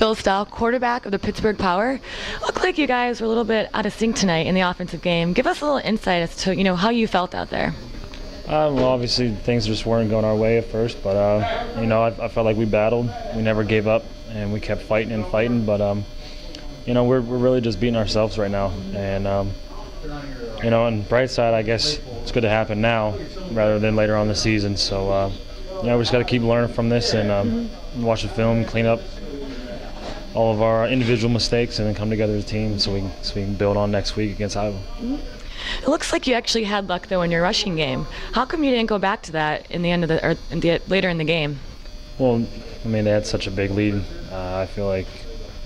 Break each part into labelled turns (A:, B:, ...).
A: Phil Stahl, quarterback of the Pittsburgh Power. Looked like you guys were a little bit out of sync tonight in the offensive game. Give us a little insight as to how you felt out there.
B: Well, obviously things just weren't going our way at first, but I felt like we battled. We never gave up, and we kept fighting and fighting. But we're really just beating ourselves right now. And on the bright side, I guess it's good to happen now rather than later on in the season. So we just got to keep learning from this and watch the film, clean up all of our individual mistakes, and then come together as a team so we can build on next week against Iowa.
A: It looks like you actually had luck though in your rushing game. How come you didn't go back to that in the end of later in the game?
B: Well, they had such a big lead. I feel like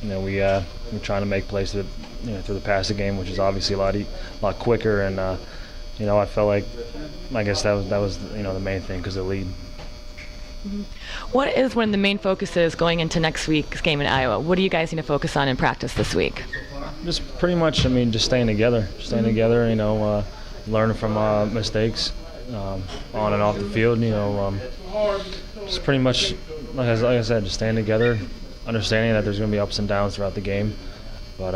B: we're trying to make plays through the passing game, which is obviously a lot quicker, and I felt like I guess that was the main thing because of the lead.
A: What is one of the main focuses going into next week's game in Iowa? What do you guys need to focus on in practice this week?
B: Just pretty much, just staying together. Learning from mistakes on and off the field. Just pretty much, like I said, just staying together, understanding that there's going to be ups and downs throughout the game. But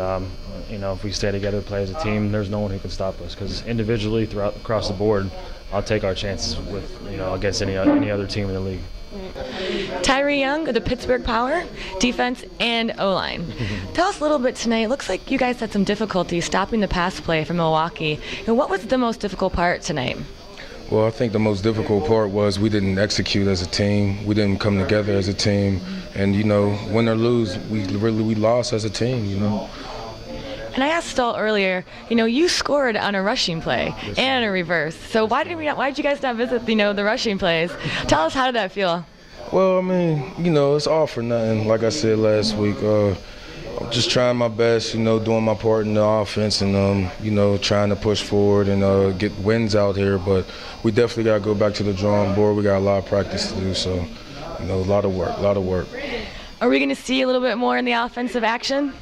B: if we stay together, play as a team, there's no one who can stop us. Because individually, across the board, I'll take our chances with against any other team in the league.
A: Tyree Young of the Pittsburgh Power, defense and O-line. Tell us a little bit tonight. It looks like you guys had some difficulty stopping the pass play from Milwaukee. What was the most difficult part tonight?
C: Well, I think the most difficult part was we didn't execute as a team. We didn't come together as a team. And, win or lose, we lost as a team,
A: And I asked Stahl earlier, you scored on a rushing play and a reverse. So why did you guys not visit, the rushing plays? Tell us, how did that feel?
C: Well, it's all for nothing. Like I said last week, I'm just trying my best, doing my part in the offense and, trying to push forward and get wins out here. But we definitely got to go back to the drawing board. We got a lot of practice to do, so, a lot of work.
A: Are we going to see a little bit more in the offensive action?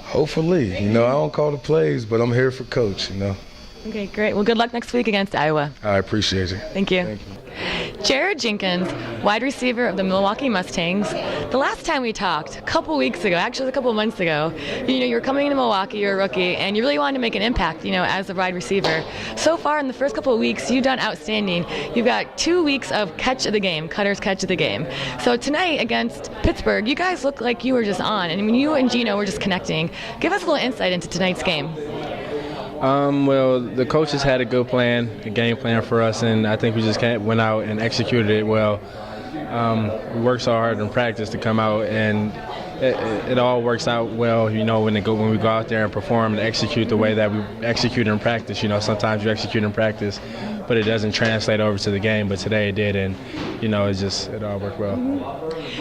C: Hopefully. I don't call the plays, but I'm here for coach,
A: Okay, great. Well, good luck next week against Iowa.
C: I appreciate it.
A: Thank you. Jared Jenkins, wide receiver of the Milwaukee Mustangs. The last time we talked, a couple weeks ago, actually a couple months ago, you were coming into Milwaukee, you're a rookie, and you really wanted to make an impact, as a wide receiver. So far in the first couple of weeks, you've done outstanding. You've got 2 weeks of catch of the game, Cutter's catch of the game. So tonight against Pittsburgh, you guys look like you were just on, and you and Gino were just connecting. Give us a little insight into tonight's game.
D: Well, the coaches had a good plan, a game plan for us, and I think we just went out and executed it well. We worked so hard in practice to come out, and it all works out well, when we go out there and perform and execute the way that we execute in practice. Sometimes you execute in practice, but it doesn't translate over to the game, but today it did, and, it all worked well.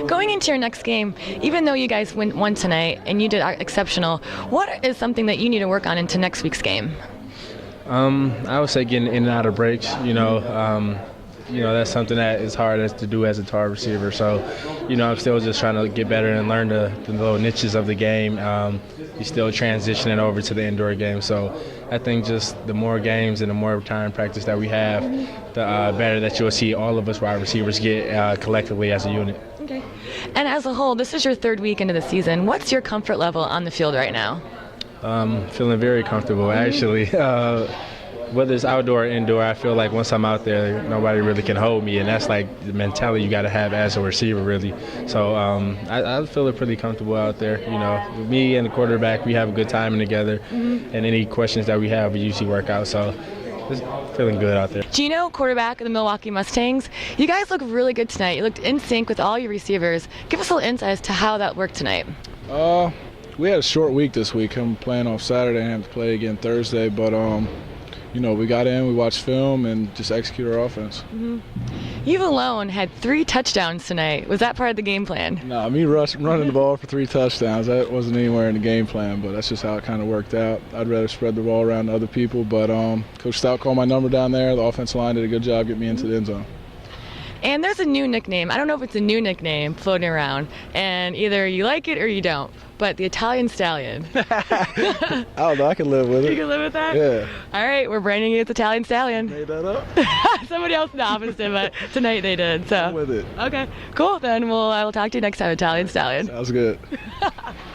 A: Going into your next game, even though you guys won tonight and you did exceptional, what is something that you need to work on into next week's game?
D: I would say getting in and out of breaks, that's something that is hard to do as a tall receiver. So, I'm still just trying to get better and learn the little niches of the game. You're still transitioning over to the indoor game. So I think just the more games and the more time practice that we have, the better that you'll see all of us wide receivers get collectively as a unit.
A: Okay. And as a whole, this is your third week into the season. What's your comfort level on the field right now?
D: Feeling very comfortable, actually. Whether it's outdoor or indoor, I feel like once I'm out there, nobody really can hold me, and that's like the mentality you got to have as a receiver, really. So I feel pretty comfortable out there. Me and the quarterback, we have a good time together, and any questions that we have, we usually work out. So just feeling good out there.
A: Gino, quarterback of the Milwaukee Mustangs, you guys look really good tonight. You looked in sync with all your receivers. Give us a little insight as to how that worked tonight.
E: We had a short week this week. I'm playing off Saturday and have to play again Thursday, but we got in, we watched film, and just executed our offense.
A: You alone had 3 touchdowns tonight. Was that part of the game plan?
E: No, me running the ball for 3 touchdowns, that wasn't anywhere in the game plan, but that's just how it kind of worked out. I'd rather spread the ball around to other people, but Coach Stout called my number down there. The offensive line did a good job getting me into the end zone.
A: And there's a new nickname. I don't know if it's a new nickname floating around, and either you like it or you don't, but the Italian Stallion.
E: I don't know. I can live with it.
A: You can live with that?
E: Yeah.
A: All right, we're branding it the Italian Stallion.
E: Made that up?
A: Somebody else in the office did, but tonight they did. So.
E: I'm with it.
A: Okay, cool. Then I will talk to you next time, Italian Stallion.
E: Sounds good.